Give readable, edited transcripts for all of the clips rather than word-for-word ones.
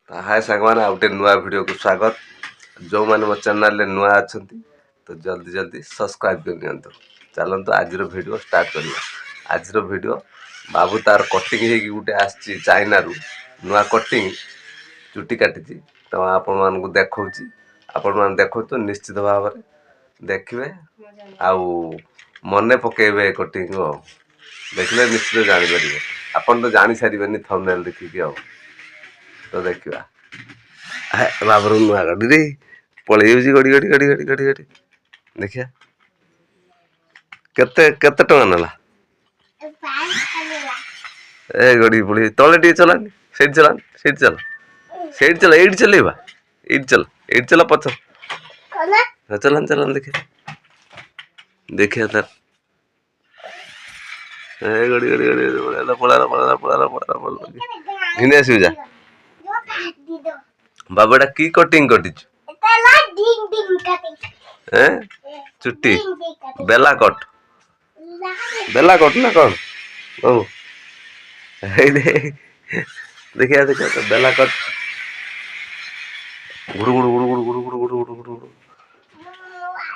हाय सांगमान आ गोटे नुआ वीडियो को स्वागत। जो मैंने मो चैनल रे नुआ अच्छी तो जल्दी जल्दी सब्सक्राइब कर दियंतु। चलतु आज वीडियो स्टार्ट करिया। आज वीडियो बाबू तार कटिंग होगी गोटे आसी चाइना रु नुआ कटिंग चुटी काटी तो आपण मान देखा आपण मैंने देखो तो निश्चित भाव देखिए आउ मन पकेबे कटिंग देखले निश्चित जापर आपन तो जानी सारे थंबनेल देखिकी आ तो देखा बाबर नुआ गाड़ी रे पलि जाऊँ गड़ी गड़ी गड़ी गड़ी गड़ी गड़ी देखिया केते केते टका नाला ए गड़ी पड़ी तले टे चलानी सेठ चलानी सेठ चला सेठ चला एट चलेबा एट चला पत्थर चलान चलान देखिए देखिए तार ए गड़ी गड़ी गड़ी पड़ा पड़ा पड़ा पड़ा पड़ा घिने आसु जा बाबाटा की कटिंग कटिଛୁ चुट्टी बेला कट ना कौन ओ देखिए देखिए तो बेला कट गुड़ गुड़ गुड़ गुड़ गुड़ गुड़ गुड़ गुड़ गुड़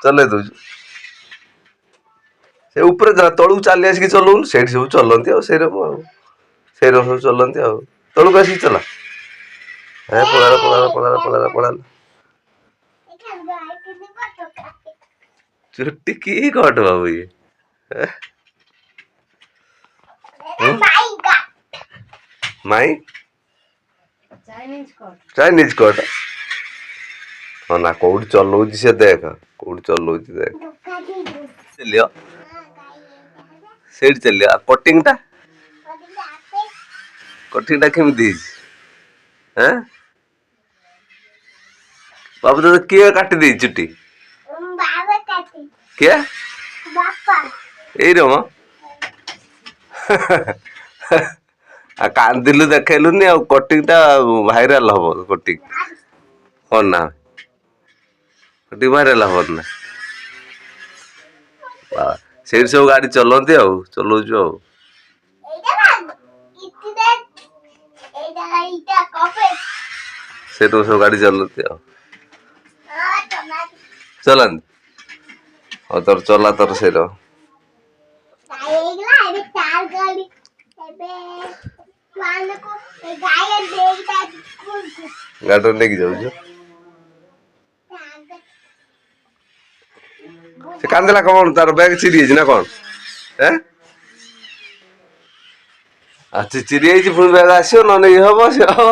चले दो से ऊपर तलू चली आसिक चलाऊन से सब चलती आ से सब चलती आ तलू आसिक चला पड़ा पड़ा पड़ा पड़ा पड़ा चुट्टी की कट बाबू ये माई चाइनीज कट हाँ ना कौट चलाऊँ से देख कौट चलाऊँ देख चलियो सेठ चलियो कटिंग टा केमी हैं बाबू तो किए काटी दी चुट्टी किए यही कांदिलु देखलुनि आ कटिंग टा भाइराल हम कटिंग कौन ना कटिंग भाइराल हम ना से सब गाड़ी चलती आ चलाऊ से तो सब गाड़ी चलती आ चलान और तोर चला तोर से गाड़ी लेके जाऊ से कांदेला कौन तार बैग चिरी ना कौन है अच्छा चिरी पुणी बैग आसो ना हम से हम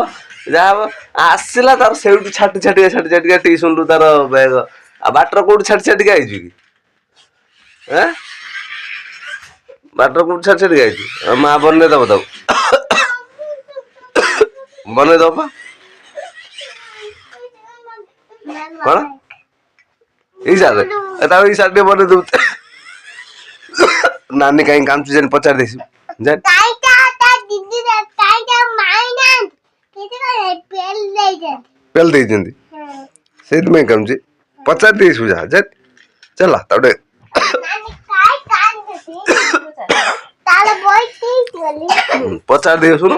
जहाँ आसला तार से छाटी छाटिका छाटी छाटिका टीसन रु तार बैग आ बाटर कौट छाटी छाटिका आई बाटर कौट छाटी छाटिका आई माँ बन दब तब बन दब कौन ये सारे बन दब नानी कहीं काम जान पचार देसी पेल दे से कम पचार देसु जा चला तबे पचार दे सुनो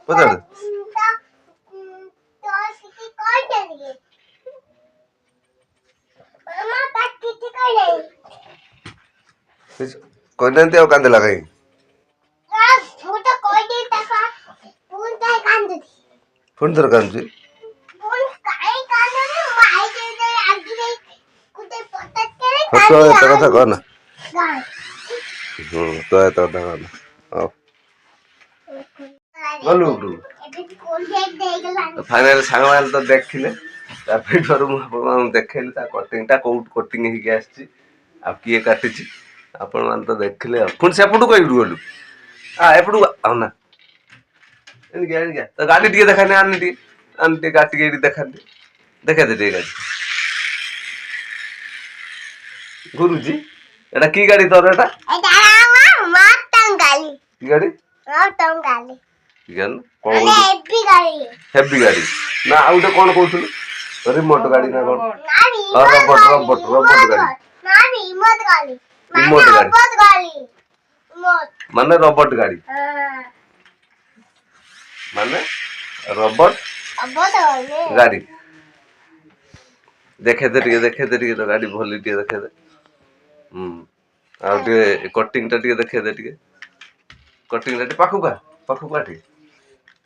पचार कोई नहीं कांदे लगा फोन तर कांदे तो कथा कहना तो कथा कहना गलु फाइनल सांग तो देखिले देखली कटिंग कौट कटिंग हो किए काटी आपण मान तो देखिले पुणी सेपटू कह गलु एपटू ना तो गाड़ी टे देखा आने गाड़ी देखा देखा दे गाड़ी गुरुजी एटा की गाड़ी तोर एटा गाड़ी हेवी गाड़ी ना आउ कौन कहूँ रिमोट गाड़ी ना कौन रोबोट गाड़ी माने रोबोट गाड़ी माने रबट गाड़ी देखे दे तो गाड़ी भली टे देखे दे आउ कटिंग टा देखे दे कटिंग टा पाखु का पाखु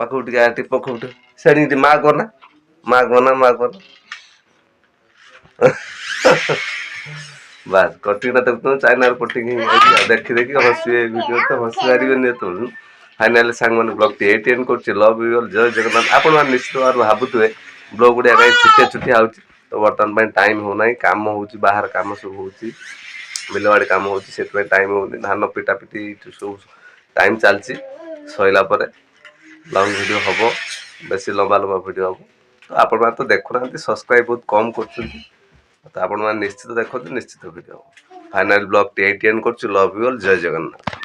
पखु से माँ करना बास कटिंग देखते चाइना कटिंग देखी हसवे वीडियो तो हसी पारे तो फाइनाली सांग मैंने ब्लॉग टी एटी एंड कर लव यू ऑल जय जगन्नाथ आपण मैंने निश्चित भाव भावुए ब्लॉग गुड़िया कहीं छुटिया छुटिया हो बर्तमान टाइम होना कम हो बाहर कम सब हो बिलवाड़ी कम हो टाइम हो धान पिटा पिटी सब टाइम चलती सैला लंग वीडियो हम बेस लंबा लंबा वीडियो हम तो आपण मैंने तो देखुना सब्सक्राइब बहुत कम कर तो आपण मैंने निश्चित देखते निश्चित video final blog T eighty and कर लव यू ऑल जय जगन्नाथ।